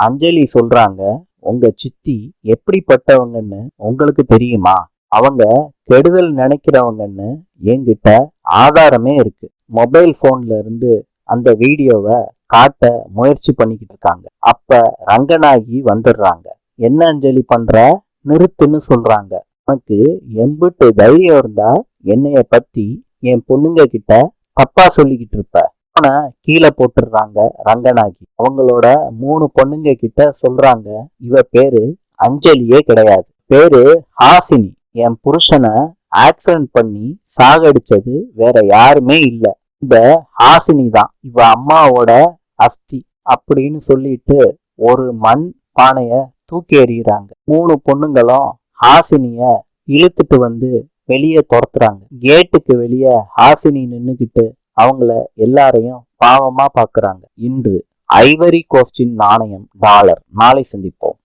அஞ்சலி சொல்றாங்க, உங்க சித்தி எப்படிப்பட்டவங்கன்னு உங்களுக்கு தெரியுமா? அவங்க கெடுதல் நினைக்கிறவங்கன்னு என்கிட்ட ஆதாரமே இருக்கு. மொபைல் போன்ல இருந்து அந்த வீடியோவை காட்ட முயற்சி பண்ணிக்கிட்டு இருக்காங்க. அப்ப ரங்கநாயகி வந்துடுறாங்க. என்ன அஞ்சலி பண்ற? நிறுத்துன்னு சொல்றாங்க. உனக்கு எம்பிட்டு தைரியம் இருந்தா என்னைய பத்தி என் பொண்ணுங்க கிட்ட தப்பா சொல்லிக்கிட்டு இருப்ப. அவனை கீழே போட்டுடுறாங்க ரங்கநாயகி. அவங்களோட 3 பொண்ணுங்க கிட்ட சொல்றாங்க, இவ பேரு அஞ்சலியே கிடையாது, பேரு ஹாசினி. என் புருஷனை ஆக்சிடென்ட் பண்ணி சாகடிச்சது வேற யாருமே இல்ல, இந்த ஹாசினி தான். இவ அம்மாவோட அஸ்தி அப்படின்னு சொல்லிட்டு ஒரு மண் பானைய தூக்கி எறிகிறாங்க. 3 பொண்ணுங்களும் ஹாசினிய இழுத்துட்டு வந்து வெளியே துரத்துறாங்க. கேட்டுக்கு வெளியே ஹாசினி நின்னுகிட்டு அவங்கள எல்லாரையும் பாவமா பாக்குறாங்க. இன்று ஐவரி கோஸ்டின் நாணயம் $. நாளை சந்திப்போம்.